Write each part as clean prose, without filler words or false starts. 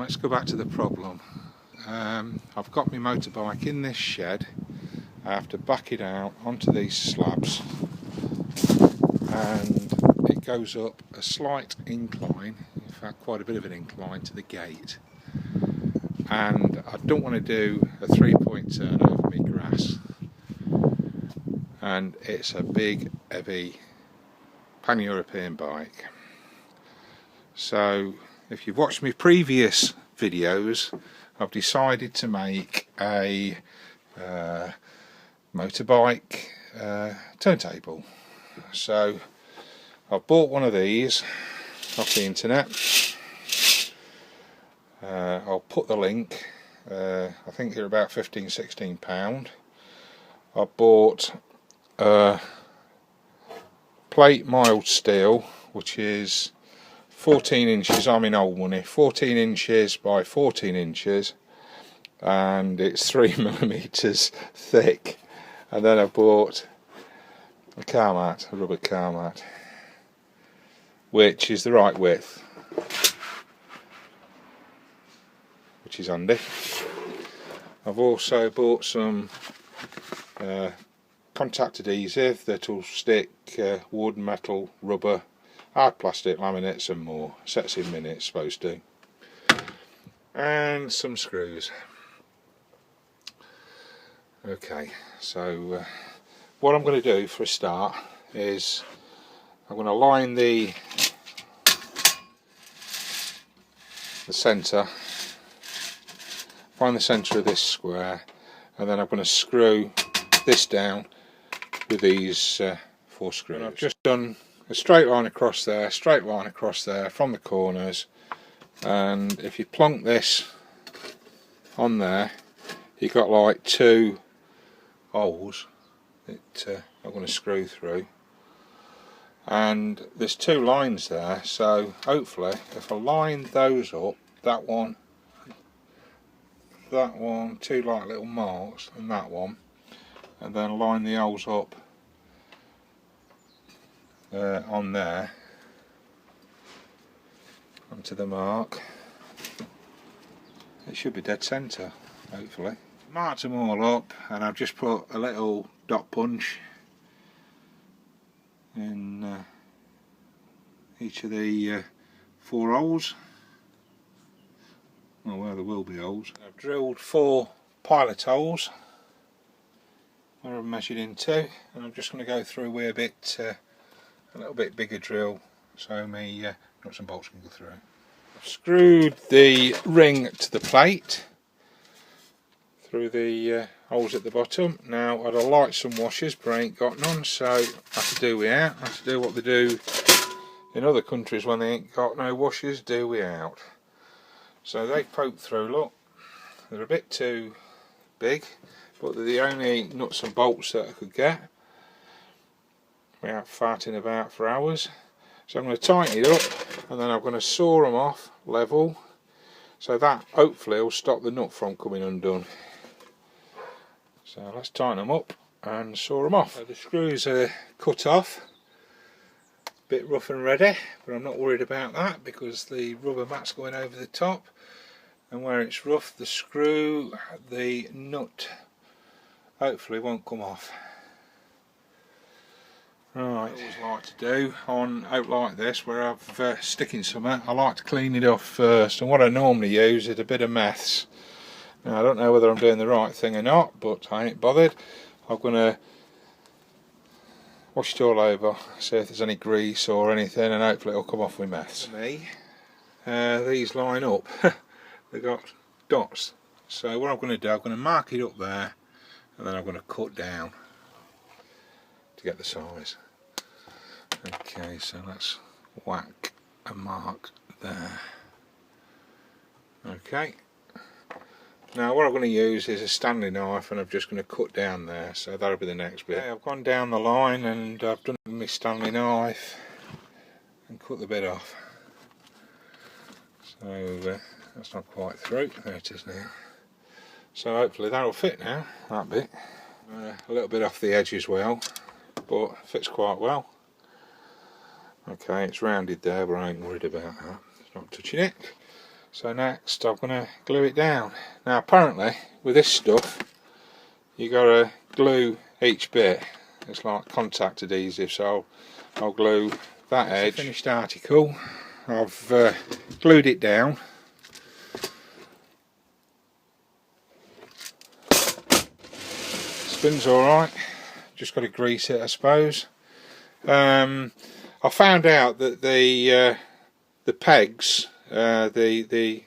let's go back to the problem. I've got my motorbike in this shed. I have to back it out onto these slabs, and it goes up a slight incline, in fact quite a bit of an incline, to the gate, and I don't want to do a 3-point turn over my grass, and it's a big heavy pan-European bike. So if you've watched my previous videos, I've decided to make a motorbike turntable. So I've bought one of these off the internet. I'll put the link. I think they're about £15–16. I bought plate mild steel, which is 14 inches, I'm in old money, 14 inches by 14 inches, and it's 3mm thick. And then I bought a car mat, a rubber car mat, which is the right width, which is handy. I've also bought some contact adhesive that will stick wood, metal, rubber, hard plastic, laminates and more. Sets in minutes, supposed to. And some screws. Okay, so what I'm going to do for a start is I'm going to line the centre, find the centre of this square, and then I'm going to screw this down with these 4 screws. And I've just done a straight line across there, straight line across there from the corners, and if you plonk this on there, you've got like 2 holes that I'm going to screw through, and there's 2 lines there, so hopefully if I line those up, that one, 2 like little marks, and that one, and then line the holes up on there onto the mark, it should be dead centre, hopefully. Marked them all up, and I've just put a little dot punch in each of the 4 holes, well, where there will be holes. I've drilled 4 pilot holes where I've measured into, and I'm just going to go through with a little bit bigger drill so my nuts and bolts can go through. I've screwed the ring to the plate through the holes at the bottom. Now I'd like some washers, but I ain't got none, so I have to do without. I have to do what they do in other countries when they ain't got no washers, do without. So they poke through, look, they're a bit too big, but they're the only nuts and bolts that I could get without farting about for hours. So I'm going to tighten it up, and then I'm going to saw them off level, so that hopefully will stop the nut from coming undone. So let's tighten them up and saw them off. So the screws are cut off, a bit rough and ready, but I'm not worried about that because the rubber mat's going over the top, and where it's rough, the nut hopefully won't come off. Right, I always like to do on out like this, where I've sticking something, I like to clean it off first, and what I normally use is a bit of meths. Now I don't know whether I'm doing the right thing or not, but I ain't bothered. I'm going to wash it all over, see if there's any grease or anything, and hopefully it'll come off with meths. For me, these line up, they've got dots, so what I'm going to do, I'm going to mark it up there, and then I'm going to cut down to get the size. Okay, so let's whack a mark there. Okay, now what I'm going to use is a Stanley knife, and I'm just going to cut down there, so that'll be the next bit. Okay, I've gone down the line and I've done it with my Stanley knife and cut the bit off. So that's not quite through, there it is now. So hopefully that'll fit now, that bit. A little bit off the edge as well, but fits quite well. Okay, it's rounded there, but I ain't worried about that, it's not touching it. So next I'm going to glue it down. Now apparently with this stuff you got to glue each bit. It's like contact adhesive, so I'll glue that edge. Finished article. I've glued it down. Spins alright, just got to grease it I suppose. I found out that the pegs, the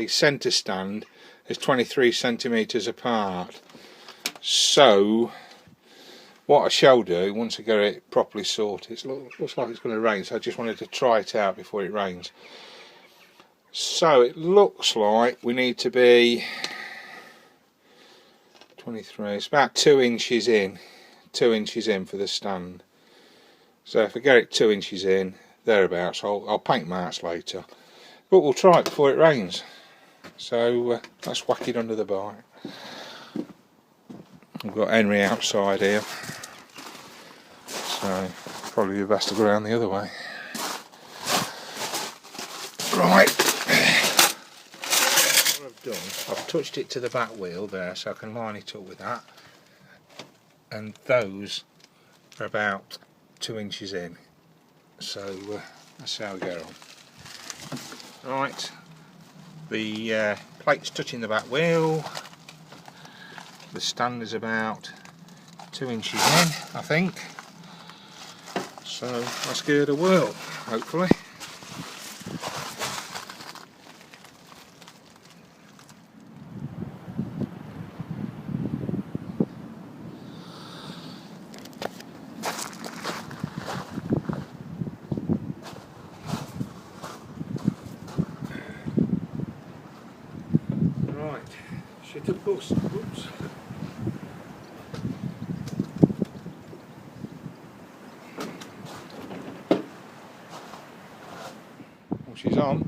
centre stand is 23 centimetres apart. So what I shall do once I get it properly sorted, it looks like it's going to rain, so I just wanted to try it out before it rains. So it looks like we need to be 23, it's about 2 inches in, 2 inches in for the stand. So if I get it 2 inches in, thereabouts, I'll paint marks later. But we'll try it before it rains. So let's whack it under the bike. I've got Henry outside here, so probably best to go around the other way. Right, what I've done, I've touched it to the back wheel there so I can line it up with that, and those are about 2 inches in, so that's how we get on. Right, the plate's touching the back wheel, the stand is about 2 inches in I think, so let's give it a whirl hopefully. Right, shit of course. Oops. Well, she's on.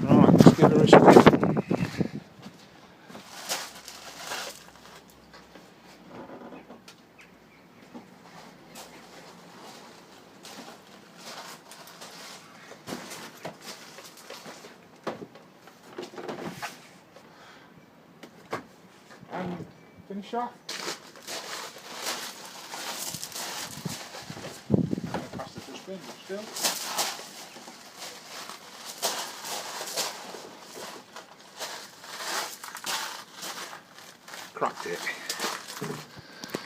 Right, let's give her a spin. And finish off. Pass it to spin, but still. Cracked it.